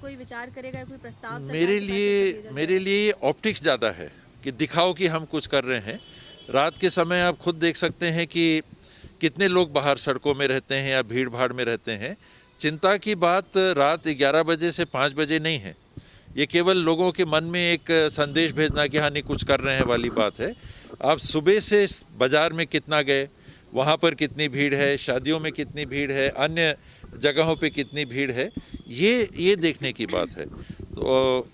कोई विचार करेगा, कोई प्रस्ताव सरकार मेरे के पास लिए लेकर भेजा मेरे जाएगा? लिए ऑप्टिक्स ज़्यादा है कि दिखाओ कि हम कुछ कर रहे हैं। रात के समय आप खुद देख सकते हैं कि कितने लोग बाहर सड़कों में रहते हैं या भीड़ भाड़ में रहते हैं। चिंता की बात रात 11 बजे से 5 बजे नहीं है। ये केवल लोगों के मन में एक संदेश भेजना कि हाँ नहीं कुछ कर रहे हैं वाली बात है। आप सुबह से बाज़ार में कितना गए, वहाँ पर कितनी भीड़ है, शादियों में कितनी भीड़ है, अन्य जगहों पे कितनी भीड़ है, ये देखने की बात है। तो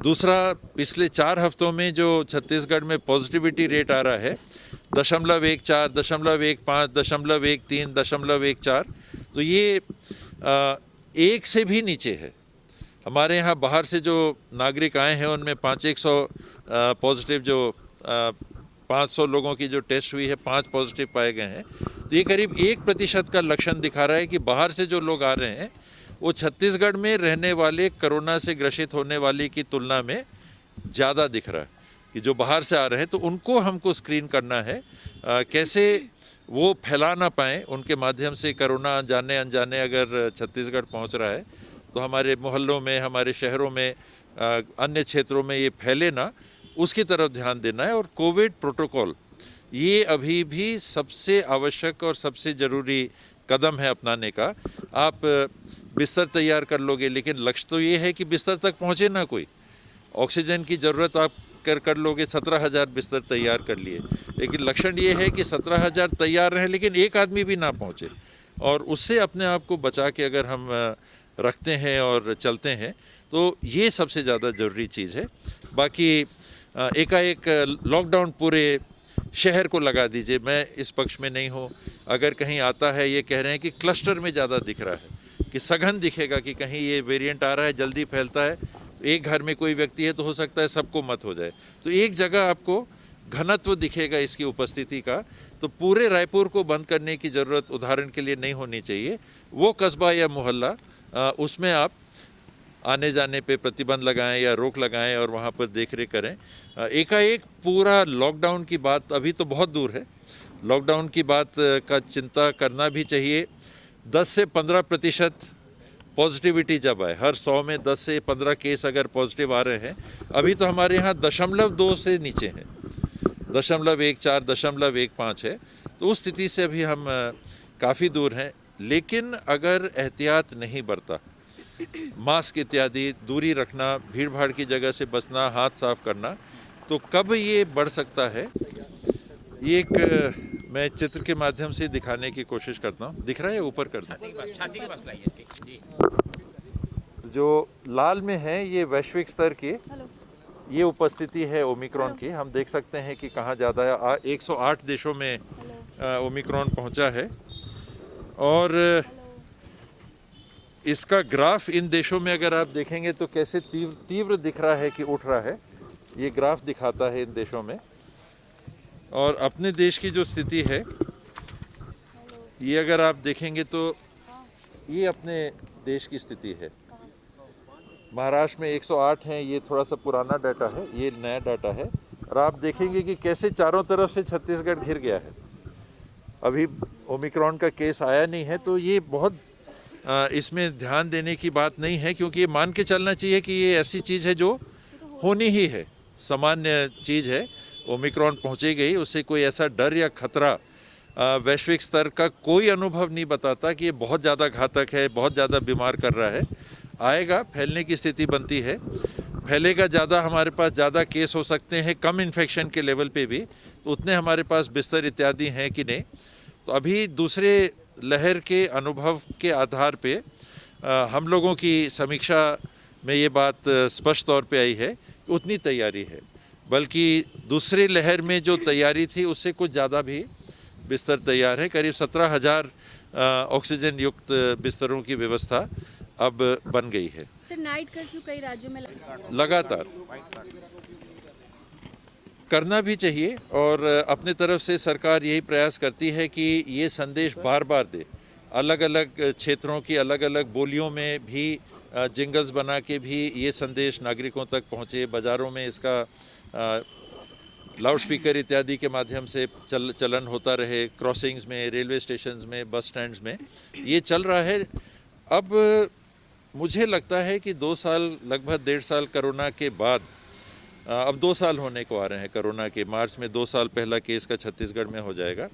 दूसरा, पिछले 4 हफ्तों में जो छत्तीसगढ़ में पॉजिटिविटी रेट आ रहा है 0.14, 0.15, 0.13, 0.14, तो ये 1 से भी नीचे है। हमारे यहाँ बाहर से जो नागरिक आए हैं उनमें 500 पॉजिटिव जो 500 लोगों की जो टेस्ट हुई है 5 पॉजिटिव पाए गए हैं। तो ये करीब 1% का लक्षण दिखा रहा है कि बाहर से जो लोग आ रहे हैं वो छत्तीसगढ़ में रहने वाले कोरोना से ग्रसित होने वाले की तुलना में ज़्यादा दिख रहा है कि जो बाहर से आ रहे हैं तो उनको हमको स्क्रीन करना है। कैसे वो फैला ना पाएँ, उनके माध्यम से कोरोना जाने अनजाने अगर छत्तीसगढ़ पहुंच रहा है तो हमारे मोहल्लों में, हमारे शहरों में, अन्य क्षेत्रों में ये फैले ना, उसकी तरफ ध्यान देना है। और कोविड प्रोटोकॉल ये अभी भी सबसे आवश्यक और सबसे ज़रूरी कदम है अपनाने का। आप बिस्तर तैयार कर लोगे लेकिन लक्ष्य तो ये है कि बिस्तर तक पहुँचे ना कोई। ऑक्सीजन की ज़रूरत आप कर लोगे, 17,000 बिस्तर तैयार कर लिए, लेकिन लक्षण ये है कि 17,000 तैयार रहें लेकिन एक आदमी भी ना पहुँचे। और उससे अपने आप को बचा के अगर हम रखते हैं और चलते हैं तो ये सबसे ज़्यादा ज़रूरी चीज़ है। बाकी एकाएक लॉकडाउन पूरे शहर को लगा दीजिए, मैं इस पक्ष में नहीं हूँ। अगर कहीं आता है, ये कह रहे हैं कि क्लस्टर में ज़्यादा दिख रहा है कि सघन दिखेगा कि कहीं ये वेरिएंट आ रहा है, जल्दी फैलता है, एक घर में कोई व्यक्ति है तो हो सकता है सबको मत हो जाए। तो एक जगह आपको घनत्व दिखेगा इसकी उपस्थिति का, तो पूरे रायपुर को बंद करने की ज़रूरत उदाहरण के लिए नहीं होनी चाहिए। वो कस्बा या मोहल्ला उसमें आप आने जाने पे प्रतिबंध लगाएं या रोक लगाएं और वहाँ पर देख रेख करें। एकाएक पूरा लॉकडाउन की बात अभी तो बहुत दूर है। लॉकडाउन की बात का चिंता करना भी चाहिए। 10 से 15% पॉजिटिविटी जब आए, हर 100 में 10 से 15 केस अगर पॉजिटिव आ रहे हैं, अभी तो हमारे यहाँ 0.2 से नीचे हैं, 0.14, 0.15 है। तो उस स्थिति से अभी हम काफ़ी दूर हैं। लेकिन अगर एहतियात नहीं बरता, मास्क इत्यादि, दूरी रखना, भीड़ भाड़ की जगह से बचना, हाथ साफ करना, तो कब ये बढ़ सकता है, ये एक मैं चित्र के माध्यम से दिखाने की कोशिश करता हूँ। दिख रहा है, ऊपर करना। छाती के पास लाइए जी। जो लाल में है ये वैश्विक स्तर की ये उपस्थिति है ओमिक्रॉन की। हम देख सकते हैं कि कहाँ ज़्यादा है। 108 देशों में ओमिक्रॉन पहुँचा है और इसका ग्राफ इन देशों में अगर आप देखेंगे तो कैसे तीव्र दिख रहा है कि उठ रहा है, ये ग्राफ दिखाता है इन देशों में। और अपने देश की जो स्थिति है ये अगर आप देखेंगे तो ये अपने देश की स्थिति है। महाराष्ट्र में 108 हैं, ये थोड़ा सा पुराना डाटा है, ये नया डाटा है। और आप देखेंगे कि कैसे चारों तरफ से छत्तीसगढ़ घिर गया है। अभी ओमिक्रॉन का केस आया नहीं है, तो ये बहुत इसमें ध्यान देने की बात नहीं है, क्योंकि ये मान के चलना चाहिए कि ये ऐसी चीज़ है जो होनी ही है, सामान्य चीज़ है। ओमिक्रॉन पहुँची गई, उससे कोई ऐसा डर या खतरा वैश्विक स्तर का कोई अनुभव नहीं बताता कि ये बहुत ज़्यादा घातक है, बहुत ज़्यादा बीमार कर रहा है। आएगा, फैलने की स्थिति बनती है, फैलेगा ज़्यादा, हमारे पास ज़्यादा केस हो सकते हैं कम इन्फेक्शन के लेवल पे भी, तो उतने हमारे पास बिस्तर इत्यादि हैं कि नहीं। तो अभी दूसरे लहर के अनुभव के आधार पे हम लोगों की समीक्षा में ये बात स्पष्ट तौर पे आई है कि उतनी तैयारी है, बल्कि दूसरी लहर में जो तैयारी थी उससे कुछ ज़्यादा भी बिस्तर तैयार है। करीब 17,000 ऑक्सीजन युक्त बिस्तरों की व्यवस्था अब बन गई है। सर, नाइट कर्फ्यू कई राज्यों में लगातार करना भी चाहिए और अपने तरफ से सरकार यही प्रयास करती है कि ये संदेश बार बार दे, अलग अलग क्षेत्रों की अलग अलग बोलियों में भी जिंगल्स बना के भी ये संदेश नागरिकों तक पहुँचे। बाज़ारों में इसका लाउड स्पीकर इत्यादि के माध्यम से चलन होता रहे, क्रॉसिंग्स में, रेलवे स्टेशंस में, बस स्टैंड्स में ये चल रहा है। अब मुझे लगता है कि 2 साल, लगभग 1.5 साल कोरोना के बाद, अब 2 साल होने को आ रहे हैं कोरोना के। मार्च में 2 साल पहला केस का छत्तीसगढ़ में हो जाएगा।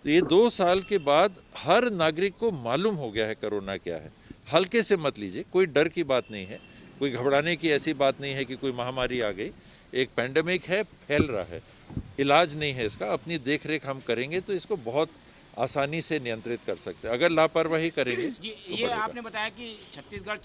तो ये 2 साल के बाद हर नागरिक को मालूम हो गया है कोरोना क्या है। हल्के से मत लीजिए, कोई डर की बात नहीं है, कोई घबराने की ऐसी बात नहीं है कि कोई महामारी आ गई। एक पैंडेमिक है, फैल रहा है, इलाज नहीं है इसका। अपनी देख रेख हम करेंगे तो इसको बहुत आसानी से नियंत्रित कर सकते हैं। अगर लापरवाही करेंगे जी तो ये बढ़ेगा। आपने बताया कि छत्तीसगढ़